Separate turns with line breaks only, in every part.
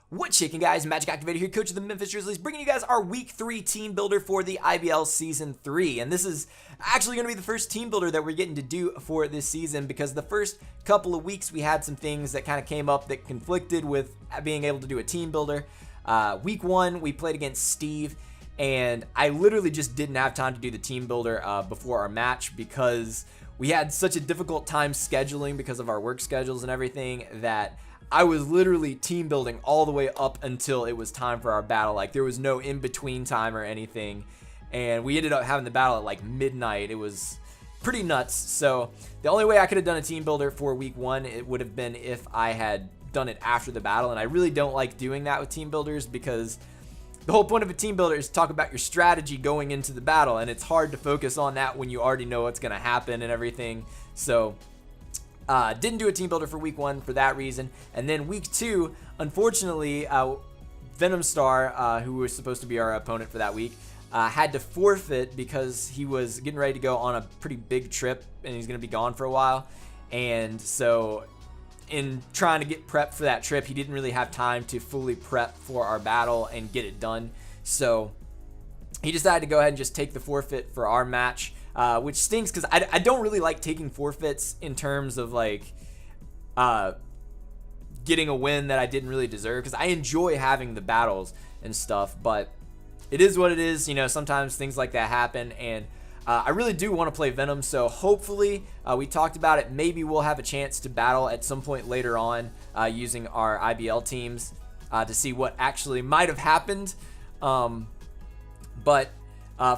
What's shaking, guys? MagicActivatr here, coach of the Memphis Drizzlies, bringing you guys our Week 3 team builder for the IBL Season 3. And this is actually going to be the first team builder that we're getting to do for this season, because the first couple of weeks we had some things that kind of came up that conflicted with being able to do a team builder. Week 1, we played against Steve, and I literally just didn't have time to do the team builder before our match because we had such a difficult time scheduling because of our work schedules and everything that I was literally team building all the way up until it was time for our battle. Like, there was no in-between time or anything, and we ended up having the battle at like midnight. It was pretty nuts. So the only way I could have done a team builder for week 1, it would have been if I had done it after the battle, and I really don't like doing that with team builders because the whole point of a team builder is to talk about your strategy going into the battle, and it's hard to focus on that when you already know what's going to happen and everything. So didn't do a team builder for week 1 for that reason. And then week 2, unfortunately, Venom Star, who was supposed to be our opponent for that week, had to forfeit because he was getting ready to go on a pretty big trip and he's going to be gone for a while. And so in trying to get prepped for that trip, he didn't really have time to fully prep for our battle and get it done. So he decided to go ahead and just take the forfeit for our match. Which stinks because I don't really like taking forfeits in terms of like getting a win that I didn't really deserve, because I enjoy having the battles and stuff, but it is what it is. You know, sometimes things like that happen, and I really do want to play Venom, so hopefully we talked about it. Maybe we'll have a chance to battle at some point later on using our IBL teams to see what actually might have happened. But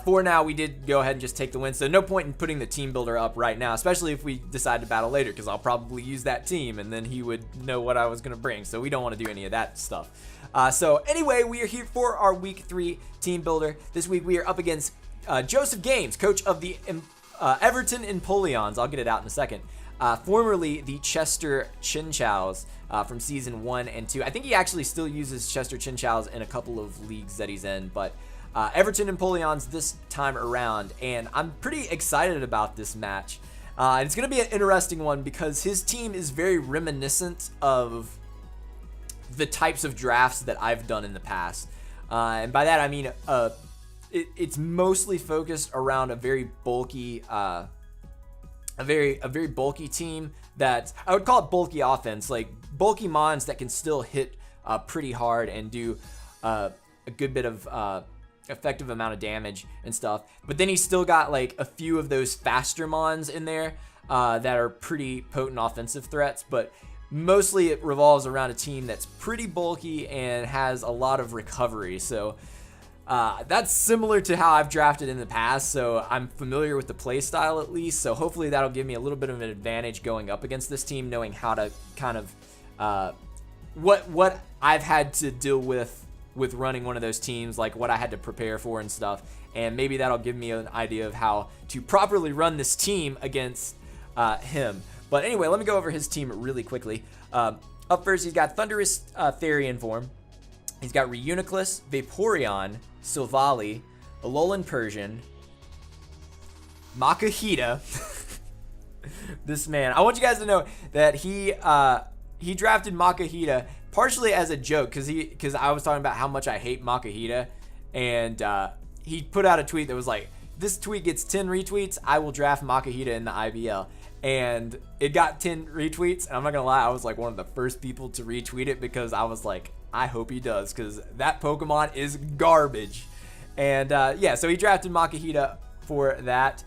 for now, we did go ahead and just take the win, so no point in putting the team builder up right now, especially if we decide to battle later, because I'll probably use that team, and then he would know what I was going to bring, so we don't want to do any of that stuff. So anyway, we are here for our Week 3 team builder. This week, we are up against JoesphGames, coach of the Everton Empoleons. I'll get it out in a second. Formerly the Chester Chinchows from Season 1 and 2. I think he actually still uses Chester Chinchows in a couple of leagues that he's in, but Everton Empoleons this time around, and I'm pretty excited about this match. It's going to be an interesting one because his team is very reminiscent of the types of drafts that I've done in the past, and by that I mean it's mostly focused around a very bulky, a very bulky team that I would call it bulky offense, like bulky mons that can still hit pretty hard and do a good bit of effective amount of damage and stuff. But then he's still got like a few of those faster mons in there that are pretty potent offensive threats, but mostly it revolves around a team that's pretty bulky and has a lot of recovery. So that's similar to how I've drafted in the past, so I'm familiar with the play style at least, so hopefully that'll give me a little bit of an advantage going up against this team, knowing how to kind of what I've had to deal with running one of those teams, like what I had to prepare for and stuff, and maybe that'll give me an idea of how to properly run this team against him. But anyway, let me go over his team really quickly. Up first, he's got Thunderous Therian form. He's got Reuniclus, Vaporeon, Silvally, Alolan Persian, Makahita. This man, I want you guys to know that he drafted Makahita partially as a joke, because I was talking about how much I hate Makahita, and he put out a tweet that was like, this tweet gets 10 retweets, I will draft Makahita in the IBL. And it got 10 retweets, and I'm not gonna lie, I was like one of the first people to retweet it, because I was like, I hope he does, because that Pokemon is garbage. And yeah, so he drafted Makahita for that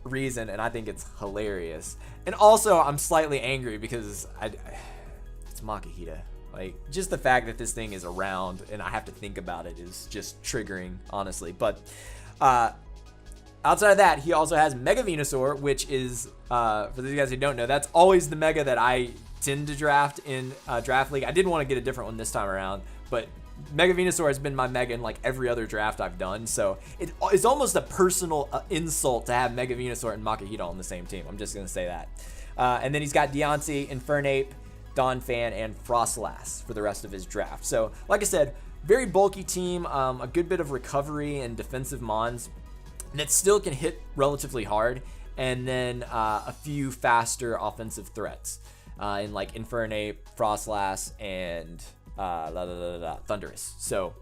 reason, and I think it's hilarious. And also, I'm slightly angry because it's Makahita. Like, just the fact that this thing is around and I have to think about it is just triggering, honestly. But outside of that, he also has Mega Venusaur, which is, for those guys who don't know, that's always the Mega that I tend to draft in Draft League. I did want to get a different one this time around, but Mega Venusaur has been my Mega in like every other draft I've done, so it's almost a personal insult to have Mega Venusaur and Makahita on the same team. I'm just going to say that. And then he's got Deontay, Infernape, Donphan, and Frostlass for the rest of his draft. So, like I said, very bulky team, a good bit of recovery and defensive mons that still can hit relatively hard, and then a few faster offensive threats in like Infernape, Frostlass, and Thunderous. So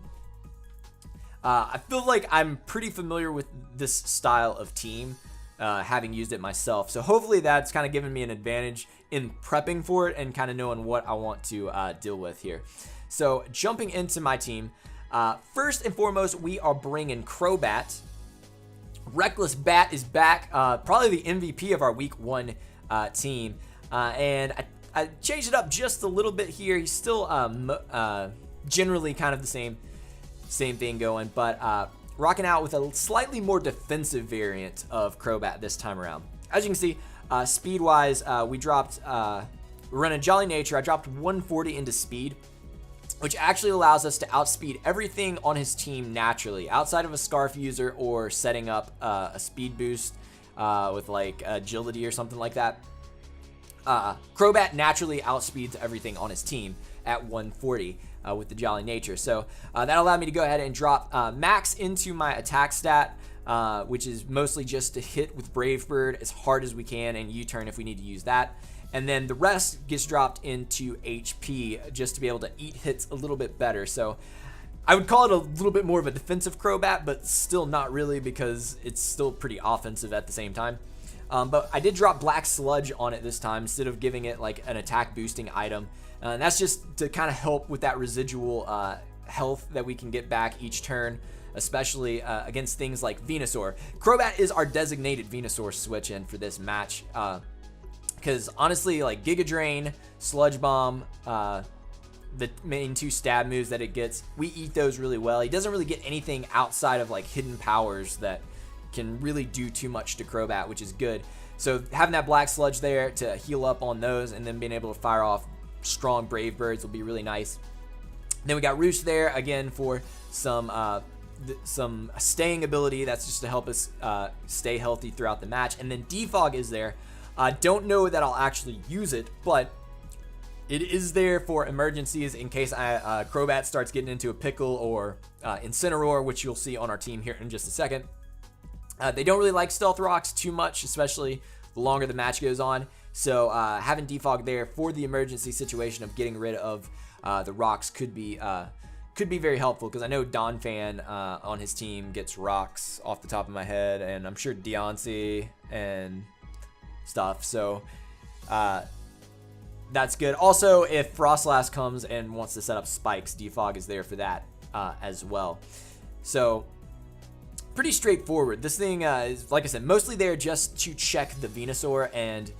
I feel like I'm pretty familiar with this style of team, having used it myself. So hopefully that's kind of given me an advantage in prepping for it and kind of knowing what I want to deal with here. So jumping into my team, first and foremost, we are bringing Crobat. Reckless Bat is back, probably the MVP of our week 1 team, and I changed it up just a little bit here. He's still generally kind of the same thing going, but rocking out with a slightly more defensive variant of Crobat this time around. As you can see, speed-wise, we dropped, we're running Jolly Nature. I dropped 140 into speed, which actually allows us to outspeed everything on his team naturally, outside of a Scarf user or setting up a speed boost with like agility or something like that. Crobat naturally outspeeds everything on his team at 140 with the Jolly Nature. So that allowed me to go ahead and drop Max into my attack stat, which is mostly just to hit with Brave Bird as hard as we can and U-turn if we need to use that. And then the rest gets dropped into HP just to be able to eat hits a little bit better. So I would call it a little bit more of a defensive Crobat, but still not really because it's still pretty offensive at the same time. But I did drop Black Sludge on it this time instead of giving it like an attack boosting item. And that's just to kind of help with that residual health that we can get back each turn, especially against things like Venusaur. Crobat is our designated Venusaur switch in for this match. Because honestly, like Giga Drain, Sludge Bomb, the main 2 stab moves that it gets, we eat those really well. He doesn't really get anything outside of like hidden powers that can really do too much to Crobat, which is good. So having that Black Sludge there to heal up on those and then being able to fire off strong Brave Birds will be really nice. Then we got Roost there again for some staying ability. That's just to help us stay healthy throughout the match. And then Defog is there. I don't know that I'll actually use it, but it is there for emergencies in case Crobat starts getting into a pickle or Incineroar, which you'll see on our team here in just a second. They don't really like Stealth Rocks too much, especially the longer the match goes on. So having Defog there for the emergency situation of getting rid of the rocks could be very helpful, because I know Donphan on his team gets rocks off the top of my head, and I'm sure Deontay and stuff. So that's good. Also, if Frostlass comes and wants to set up spikes, Defog is there for that as well. So pretty straightforward. This thing is, like I said, mostly there just to check the Venusaur and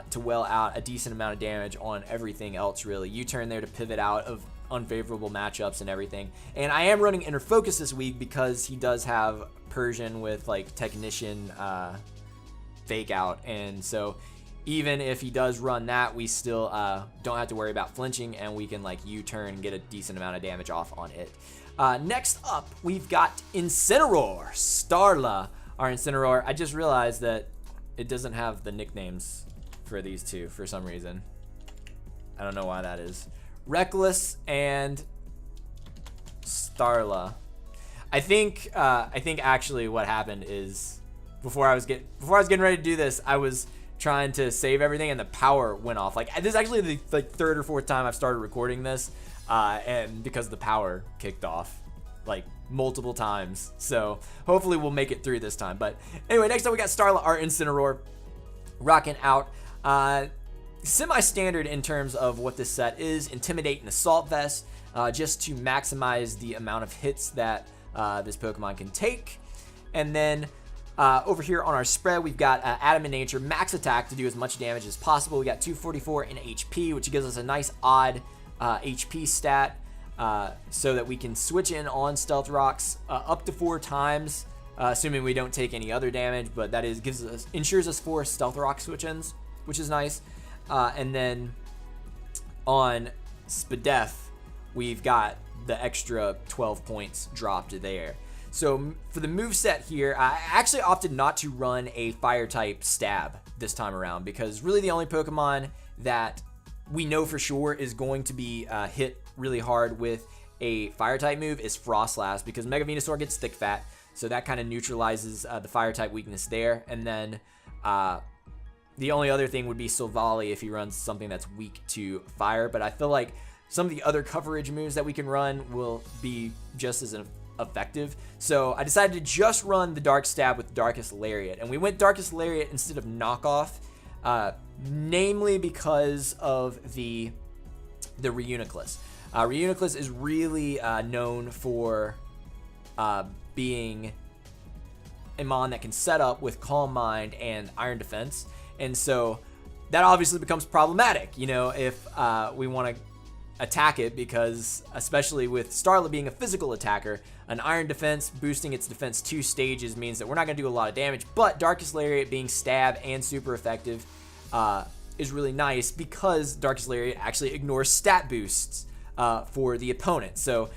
to well out a decent amount of damage on everything else, really. U-turn there to pivot out of unfavorable matchups and everything. And I am running Inner Focus this week because he does have Persian with like Technician Fake Out, and so even if he does run that, we still don't have to worry about flinching, and we can like U-turn and get a decent amount of damage off on it. Next up, we've got Incineroar, Starla, our Incineroar. I just realized that it doesn't have the nicknames for these two for some reason. I don't know why that is. Reckless and Starla. I think actually what happened is before I was getting ready to do this, I was trying to save everything and the power went off. Like, this is actually the third or fourth time I've started recording this, and because the power kicked off like multiple times. So hopefully we'll make it through this time. But anyway, next up we got Starla, our Incineroar, rocking out. Semi-standard in terms of what this set is. Intimidate and Assault Vest, just to maximize the amount of hits that this Pokemon can take. And then over here on our spread, we've got Adamant Nature, max attack to do as much damage as possible. We got 244 in HP, which gives us a nice odd HP stat, so that we can switch in on Stealth Rocks up to 4 times, assuming we don't take any other damage. But that ensures us 4 Stealth Rock switch-ins, which is nice. And then on Spadef, we've got the extra 12 points dropped there. So for the moveset here, I actually opted not to run a Fire-type stab this time around, because really the only Pokemon that we know for sure is going to be hit really hard with a Fire-type move is Frostlass, because Mega Venusaur gets Thick Fat, so that kind of neutralizes the Fire-type weakness there. And then the only other thing would be Silvally if he runs something that's weak to Fire, but I feel like some of the other coverage moves that we can run will be just as effective. So I decided to just run the Dark Stab with Darkest Lariat, and we went Darkest Lariat instead of Knockoff, namely because of the Reuniclus. Reuniclus is really known for being a mon that can set up with Calm Mind and Iron Defense, and so that obviously becomes problematic, you know, if we want to attack it, because especially with Starla being a physical attacker, an Iron Defense boosting its defense 2 stages means that we're not going to do a lot of damage, but Darkest Lariat being stab and super effective is really nice because Darkest Lariat actually ignores stat boosts for the opponent. So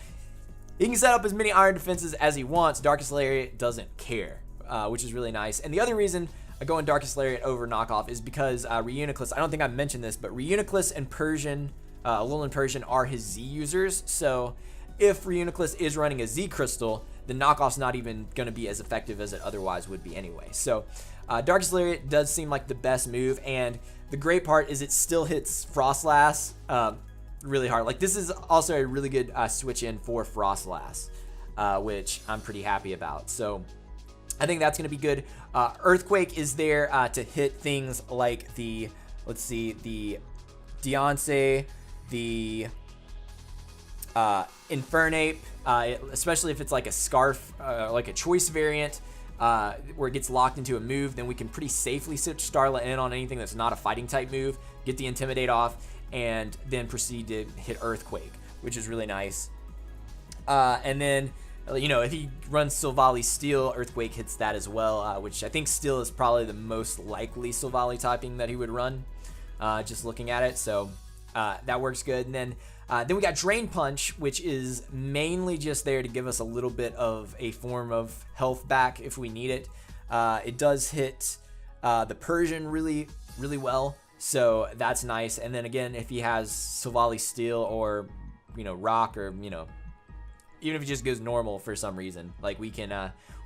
he can set up as many Iron Defenses as he wants. Darkest Lariat doesn't care, which is really nice. And the other reason I go in Darkest Lariat over Knockoff is because Reuniclus, I don't think I mentioned this, but Reuniclus and Persian, Alolan Persian are his Z users. So if Reuniclus is running a Z Crystal, the Knockoff's not even going to be as effective as it otherwise would be anyway. So Darkest Lariat does seem like the best move, and the great part is it still hits Frostlass really hard. Like, this is also a really good switch in for Frostlass, which I'm pretty happy about. So I think that's going to be good. Earthquake is there to hit things like the, let's see, the Deoncé, the Infernape, especially if it's like a Scarf, like a choice variant, where it gets locked into a move, then we can pretty safely switch Starla in on anything that's not a fighting type move, get the Intimidate off, and then proceed to hit Earthquake, which is really nice. And then, you know, if he runs Silvally Steel, Earthquake hits that as well, which I think Steel is probably the most likely Silvally typing that he would run, just looking at it. So that works good. And then we got Drain Punch, which is mainly just there to give us a little bit of a form of health back if we need it. It does hit the Persian really, really well, so that's nice. And then again, if he has Silvally Steel or, you know, Rock, or, you know, even if he just goes normal for some reason, like we can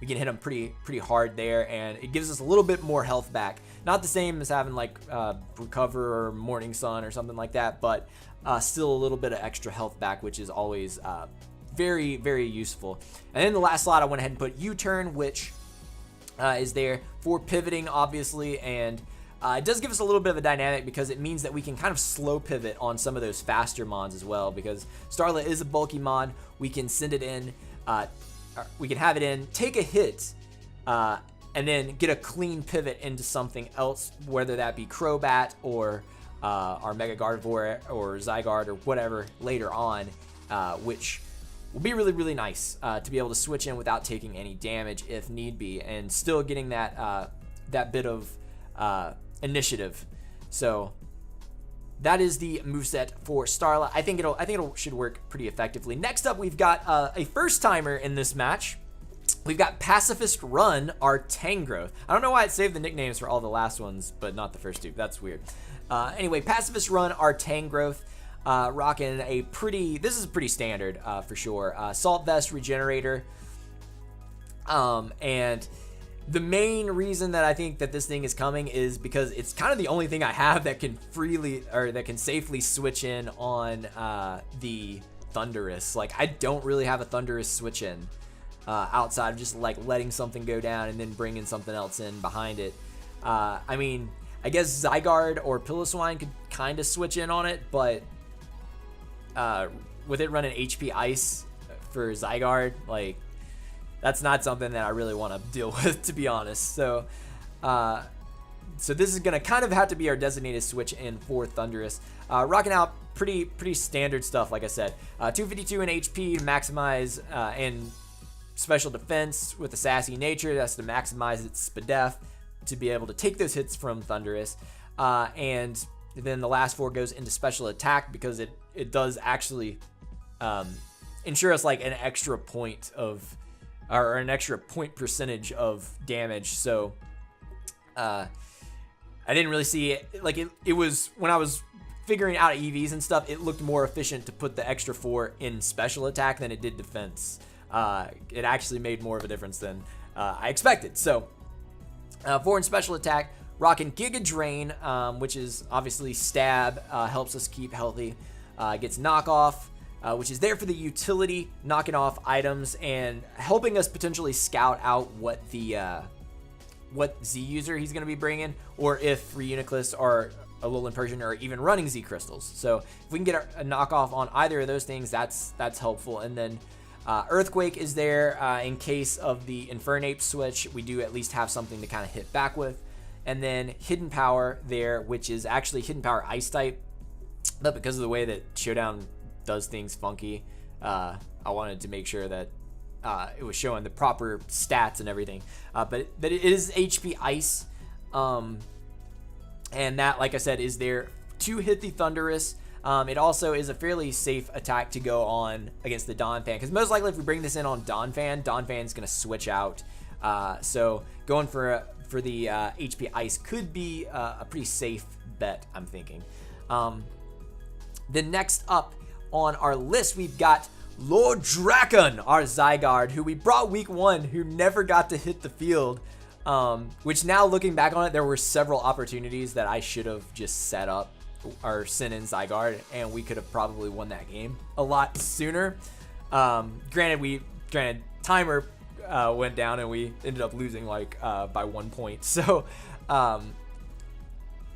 hit him pretty hard there, and it gives us a little bit more health back. Not the same as having like Recover or Morning Sun or something like that, but still a little bit of extra health back, which is always very, very useful. And then the last slot I went ahead and put U-Turn, which is there for pivoting, obviously, and it does give us a little bit of a dynamic because it means that we can kind of slow pivot on some of those faster mons as well, because Starla is a bulky mon. We can send it in, we can have it in, take a hit, and then get a clean pivot into something else, whether that be Crobat or our Mega Gardevoir or Zygarde or whatever later on, which will be really, really nice to be able to switch in without taking any damage if need be, and still getting that that bit of initiative. So that is the moveset for Starla. I think it should work pretty effectively. Next up, we've got a first timer in this match. We've got Pacifist Run, our Tangrowth. I don't know why it saved the nicknames for all the last ones, but not the first two. That's weird. Anyway, Pacifist Run, our Tangrowth, rocking a pretty, this is pretty standard for sure. Salt Vest Regenerator, and the main reason that I think that this thing is coming is because it's kind of the only thing I have that can freely, or that can safely switch in on the Thundurus. Like, I don't really have a Thundurus switch in outside of just like letting something go down and then bringing something else in behind it. I mean, I guess Zygarde or Piloswine could kind of switch in on it, but with it running HP Ice for Zygarde, like, that's not something that I really want to deal with, to be honest. So so this is going to kind of have to be our designated switch in for Thundurus. Rocking out pretty standard stuff, like I said. 252 in HP to maximize and special defense with a sassy nature. That's to maximize its Spadef to be able to take those hits from Thundurus. And then the last 4 goes into special attack because it does actually ensure us like an extra point of, or an extra point percentage of damage. So I didn't really see it. Like, it was, when I was figuring out EVs and stuff, it looked more efficient to put the extra 4 in special attack than it did defense. It actually made more of a difference than I expected. So 4 in special attack, rocking Giga Drain, which is obviously stab, helps us keep healthy. Gets knockoff, which is there for the utility, knocking off items and helping us potentially scout out what the what Z user he's going to be bringing, or if Reuniclus are Alolan Persian or even running Z crystals. So if we can get a knockoff on either of those things, that's helpful. And then Earthquake is there in case of the Infernape switch. We do at least have something to kind of hit back with. And then Hidden Power there, which is actually Hidden Power Ice type, but because of the way that Showdown does things funky, I wanted to make sure that it was showing the proper stats and everything. But it is HP Ice, and that, like I said, is there to hit the Thundurus. It also is a fairly safe attack to go on against the Donphan, because most likely if we bring this in on Donphan's going to switch out. So going for the HP Ice could be a pretty safe bet, I'm thinking. Then next up on our list, we've got Lord Drakon, our Zygarde, who we brought week 1, who never got to hit the field. Which now looking back on it, there were several opportunities that I should have just set up or sent in Zygarde, and we could have probably won that game a lot sooner. Granted, timer went down and we ended up losing like by 1 point. So,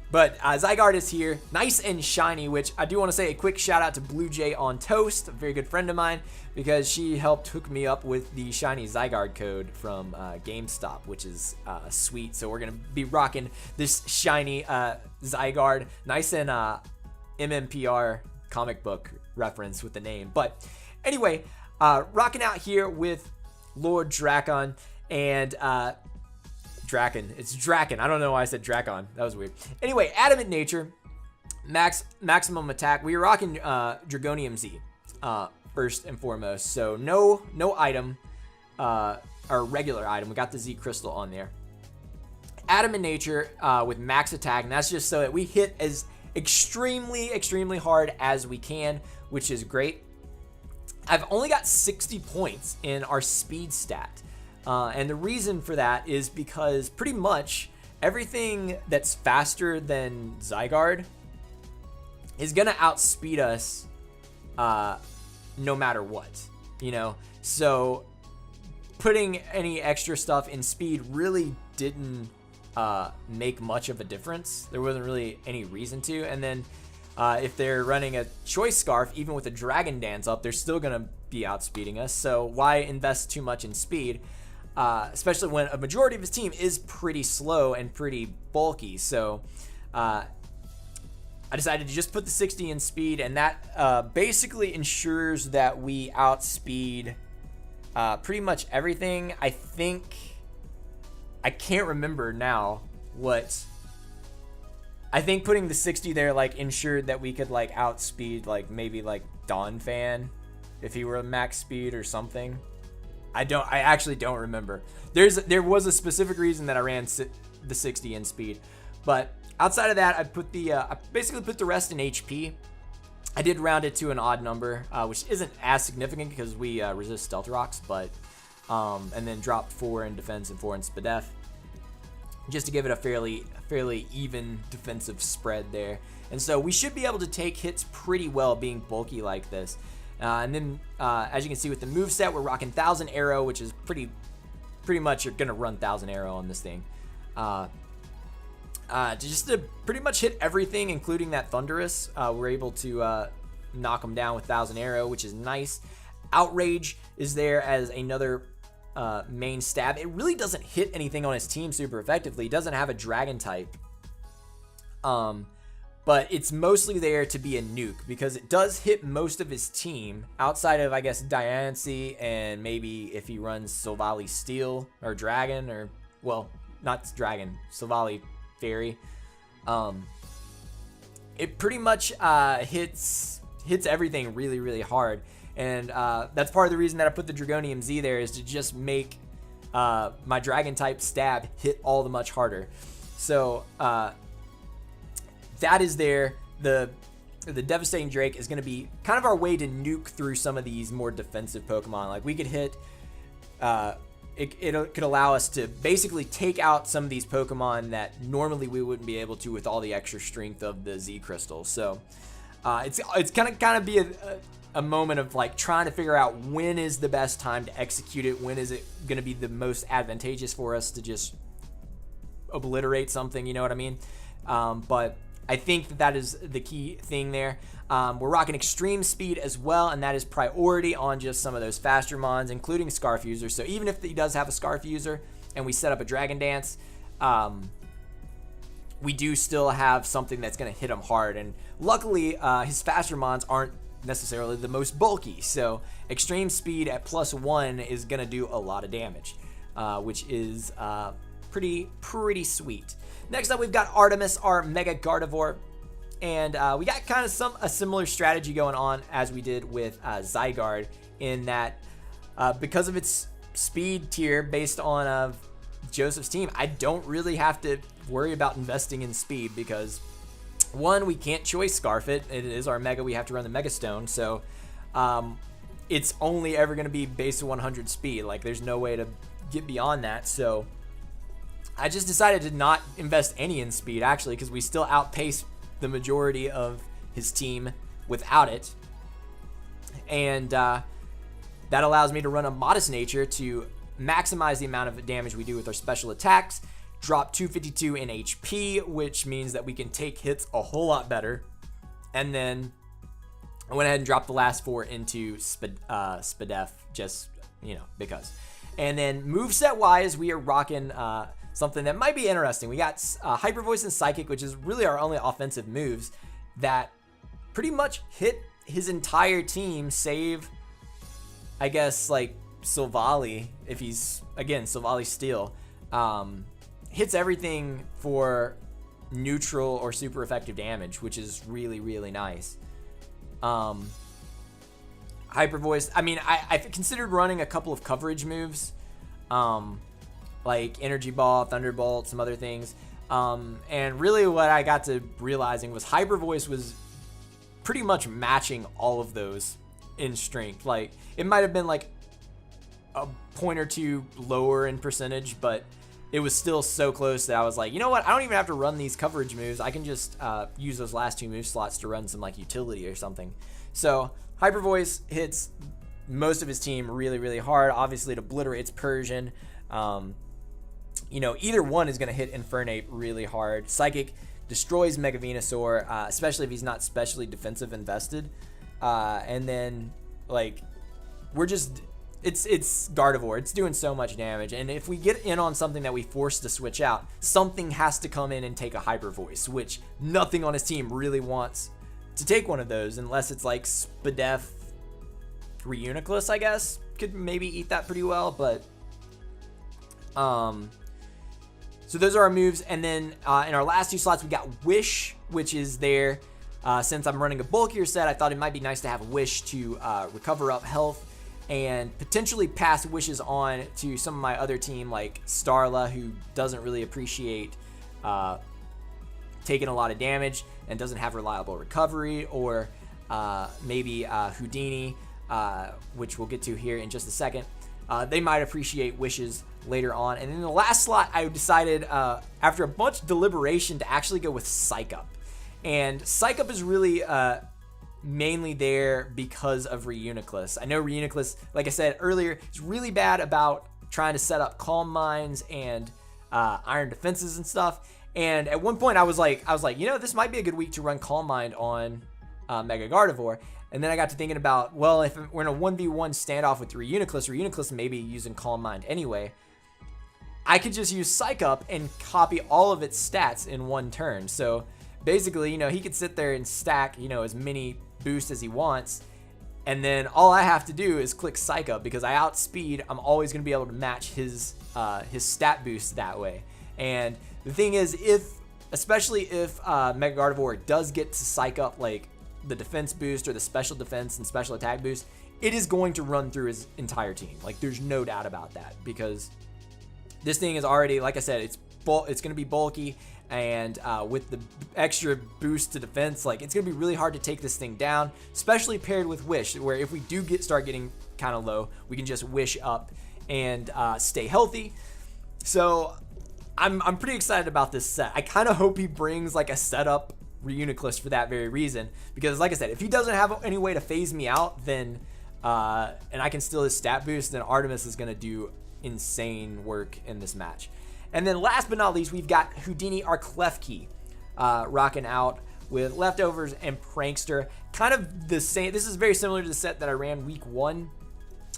but Zygarde is here, nice and shiny, which I do want to say a quick shout out to Blue Jay on Toast, a very good friend of mine, because she helped hook me up with the shiny Zygarde code from GameStop, which is sweet. So we're going to be rocking this shiny Zygarde, nice and MMPR comic book reference with the name. But anyway, rocking out here with Lord Drakon and Drakon. It's Drakon. I don't know why I said Drakon. That was weird. Anyway, Adamant Nature, maximum attack. We are rocking Dragonium Z first and foremost. So no item, or regular item. We got the Z Crystal on there. Adamant Nature with max attack, and that's just so that we hit as extremely hard as we can, which is great. I've only got 60 points in our speed stat. And the reason for that is because pretty much everything that's faster than Zygarde is going to outspeed us no matter what, you know? So putting any extra stuff in speed really didn't make much of a difference. There wasn't really any reason to. And then if they're running a Choice Scarf, even with a Dragon Dance up, they're still going to be outspeeding us. So why invest too much in speed? Especially when a majority of his team is pretty slow and pretty bulky. So I decided to just put the 60 in speed, and that basically ensures that we outspeed pretty much everything. I can't remember now what. I think putting the 60 there like ensured that we could like outspeed like maybe like Donphan if he were max speed or something. I actually don't remember. There was a specific reason that I ran the 60 in speed, but outside of that, I basically put the rest in HP. I did round it to an odd number, which isn't as significant because we resist Stealth Rocks, but and then dropped 4 in defense and 4 in Spadef, just to give it a fairly even defensive spread there. And so we should be able to take hits pretty well being bulky like this. And then, as you can see with the moveset, we're rocking 1000 Arrow, which is pretty much you're going to run 1000 Arrow on this thing. Just to pretty much hit everything, including that Thundurus. We're able to knock him down with 1000 Arrow, which is nice. Outrage is there as another main stab. It really doesn't hit anything on his team super effectively. He doesn't have a Dragon type. But it's mostly there to be a nuke because it does hit most of his team outside of, I guess, Diancie and maybe if he runs Silvally Steel or Dragon or, well, not Dragon, Silvally Fairy. It pretty much hits everything really hard. And that's part of the reason that I put the Dragonium Z there is to just make my Dragon type stab hit all the much harder. So, that is there. The Devastating Drake is going to be kind of our way to nuke through some of these more defensive Pokemon. Like we could hit, it could allow us to basically take out some of these Pokemon that normally we wouldn't be able to with all the extra strength of the Z Crystal. So It's gonna be a moment of like trying to figure out when is the best time to execute it. When is it gonna be the most advantageous for us to just obliterate something? You know what I mean? But I think that is the key thing there. We're rocking extreme speed as well, and that is priority on just some of those faster mons, including Scarf User. So even if he does have a Scarf User and we set up a Dragon Dance, we do still have something that's going to hit him hard. And luckily, his faster mons aren't necessarily the most bulky. So extreme speed at +1 is going to do a lot of damage, which is pretty sweet. Next up, we've got Artemis, our Mega Gardevoir. And we got kind of a similar strategy going on as we did with Zygarde, in that because of its speed tier based on Joseph's team, I don't really have to worry about investing in speed because, one, we can't choice Scarf it. It is our Mega. We have to run the Mega Stone. So it's only ever going to be base 100 speed. Like, there's no way to get beyond that. So I just decided to not invest any in speed, actually, because we still outpace the majority of his team without it. And that allows me to run a Modest Nature to maximize the amount of damage we do with our special attacks, drop 252 in HP, which means that we can take hits a whole lot better. And then I went ahead and dropped the last 4 into Spadef, just, because. And then moveset wise, we are rocking something that might be interesting. We got Hyper Voice and Psychic, which is really our only offensive moves that pretty much hit his entire team, save, I guess, like Silvally, if he's, again, Silvally Steel. Hits everything for neutral or super effective damage, which is really nice. Hyper Voice, I mean, I considered running a couple of coverage moves, like Energy Ball, Thunderbolt, some other things. And really what I got to realizing was Hyper Voice was pretty much matching all of those in strength. Like, it might have been like a point or two lower in percentage, but it was still so close that I was like, you know what? I don't even have to run these coverage moves. I can just use those last 2 move slots to run some like utility or something. So Hyper Voice hits most of his team really hard. Obviously, it obliterates Persian. Either one is going to hit Infernape really hard. Psychic destroys Mega Venusaur, especially if he's not specially defensive invested. And then, like, it's Gardevoir. It's doing so much damage. And if we get in on something that we force to switch out, something has to come in and take a Hyper Voice, which nothing on his team really wants to take one of those, unless it's like Spadef Reuniclus, I guess. Could maybe eat that pretty well, but so those are our moves. And then in our last 2 slots, we got Wish, which is there. Since I'm running a bulkier set, I thought it might be nice to have Wish to recover up health and potentially pass wishes on to some of my other team, like Starla, who doesn't really appreciate taking a lot of damage and doesn't have reliable recovery, or maybe Houdini, which we'll get to here in just a second. They might appreciate wishes later on. And in the last slot, I decided, after a bunch of deliberation, to actually go with Psych Up. And Psych Up is really mainly there because of Reuniclus. I know Reuniclus, like I said earlier, is really bad about trying to set up Calm Minds and Iron Defenses and stuff. And at one point, I was like, this might be a good week to run Calm Mind on Mega Gardevoir. And then I got to thinking about, well, if we're in a 1v1 standoff with Reuniclus may be using Calm Mind anyway. I could just use Psych Up and copy all of its stats in one turn. So basically, he could sit there and stack, as many boosts as he wants. And then all I have to do is click Psych Up, because I outspeed. I'm always going to be able to match his stat boost that way. And the thing is, especially if Mega Gardevoir does get to Psych Up, like the defense boost or the special defense and special attack boost, it is going to run through his entire team. Like, there's no doubt about that, because this thing is already, like I said, it's going to be bulky, and with the extra boost to defense, like, it's going to be really hard to take this thing down, especially paired with Wish, where if we do start getting kind of low, we can just Wish up and stay healthy. So I'm pretty excited about this set. I kind of hope he brings like a setup Reuniclus for that very reason. Because like I said, if he doesn't have any way to phase me out, then and I can steal his stat boost, then Artemis is going to do insane work in this match. And then last but not least, we've got Houdini, our clef key, rocking out with Leftovers and Prankster. Kind of the same. This is very similar to the set that I ran week 1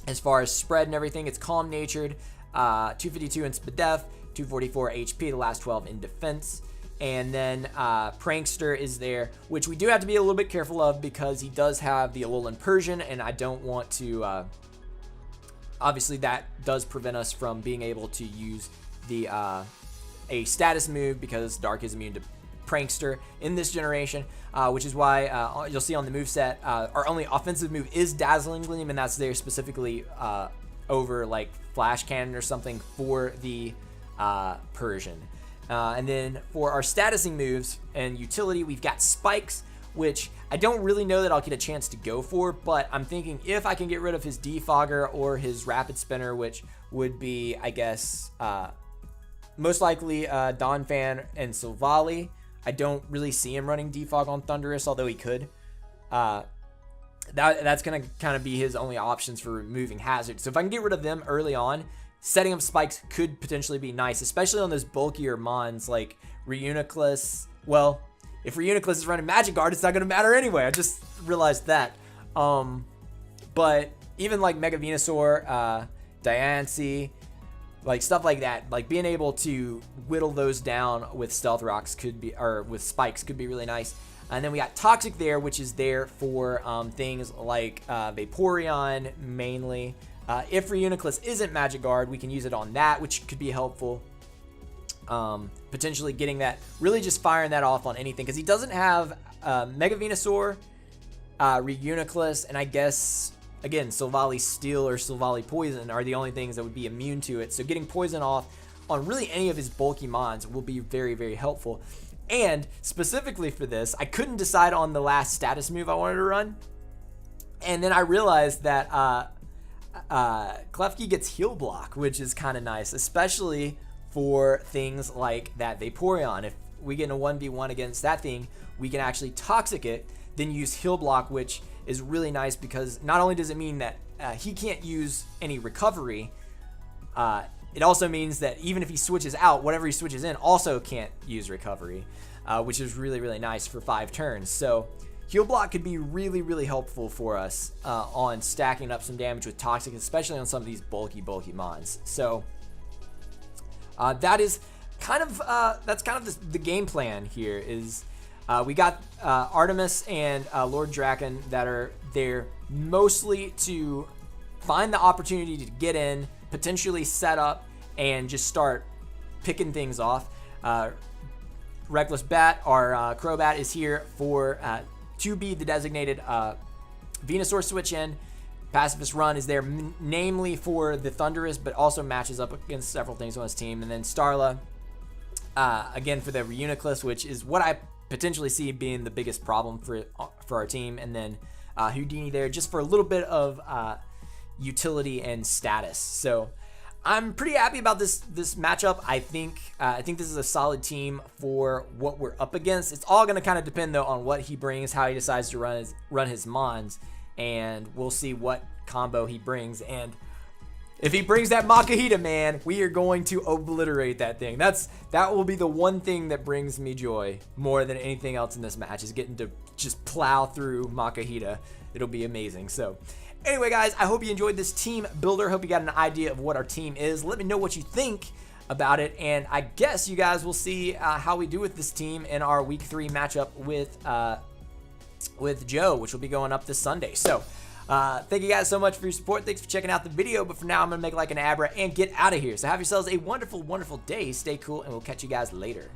as far as spread and everything. It's calm natured, 252 in Spadef, 244 HP, the last 12 in defense. And then Prankster is there, which we do have to be a little bit careful of because he does have the Alolan Persian, and I don't want to... obviously, that does prevent us from being able to use the a status move because Dark is immune to Prankster in this generation, which is why you'll see on the moveset, our only offensive move is Dazzling Gleam, and that's there specifically over like Flash Cannon or something for the Persian. And then for our statusing moves and utility, we've got Spikes, which I don't really know that I'll get a chance to go for, but I'm thinking if I can get rid of his Defogger or his Rapid Spinner, which would be, I guess, most likely Donphan and Silvally. I don't really see him running Defog on Thundurus, although he could. That's going to kind of be his only options for removing Hazard. So if I can get rid of them early on, setting up Spikes could potentially be nice, especially on those bulkier Mons like Reuniclus. Well, if Reuniclus is running Magic Guard, it's not going to matter anyway. I just realized that. But even like Mega Venusaur, Diancie, like stuff like that, like being able to whittle those down with Stealth Rocks could be, or with Spikes could be really nice. And then we got Toxic there, which is there for things like Vaporeon mainly. If Reuniclus isn't Magic Guard, we can use it on that, which could be helpful. Potentially getting that, really just firing that off on anything, because he doesn't have Mega Venusaur, Reuniclus, and I guess, again, Silvally Steel or Silvally Poison are the only things that would be immune to it. So getting Poison off on really any of his bulky Mons will be very, very helpful. And specifically for this, I couldn't decide on the last status move I wanted to run. And then I realized that Klefki gets Heal Block, which is kind of nice, especially for things like that Vaporeon. If we get in a 1v1 against that thing, we can actually Toxic it, then use Heal Block, which is really nice because not only does it mean that he can't use any recovery, it also means that even if he switches out, whatever he switches in also can't use recovery, which is really, really nice for 5 turns. So Heal Block could be really, really helpful for us on stacking up some damage with Toxic, especially on some of these bulky Mons. So that is kind of the game plan here. Is we got Artemis and Lord Drakon that are there mostly to find the opportunity to get in, potentially set up, and just start picking things off. Reckless Bat, our Crobat, is here for to be the designated Venusaur switch in. Pacifist Run is there namely for the Thundurus, but also matches up against several things on his team. And then Starla, again for the Reuniclus, which is what I potentially see being the biggest problem for our team. And then Houdini there just for a little bit of utility and status. So I'm pretty happy about this matchup. I think this is a solid team for what we're up against. It's all going to kind of depend though on what he brings, how he decides to run his Mons, and we'll see what combo he brings. And if he brings that Makahita, man, we are going to obliterate that thing. That will be the one thing that brings me joy more than anything else in this match, is getting to just plow through Makahita. It'll be amazing. So anyway, guys, I hope you enjoyed this team builder. Hope you got an idea of what our team is. Let me know what you think about it, and I guess you guys will see how we do with this team in our Week 3 matchup with Joe, which will be going up this Sunday. So thank you guys so much for your support. Thanks for checking out the video, but for now, I'm going to make like an Abra and get out of here. So have yourselves a wonderful, wonderful day. Stay cool, and we'll catch you guys later.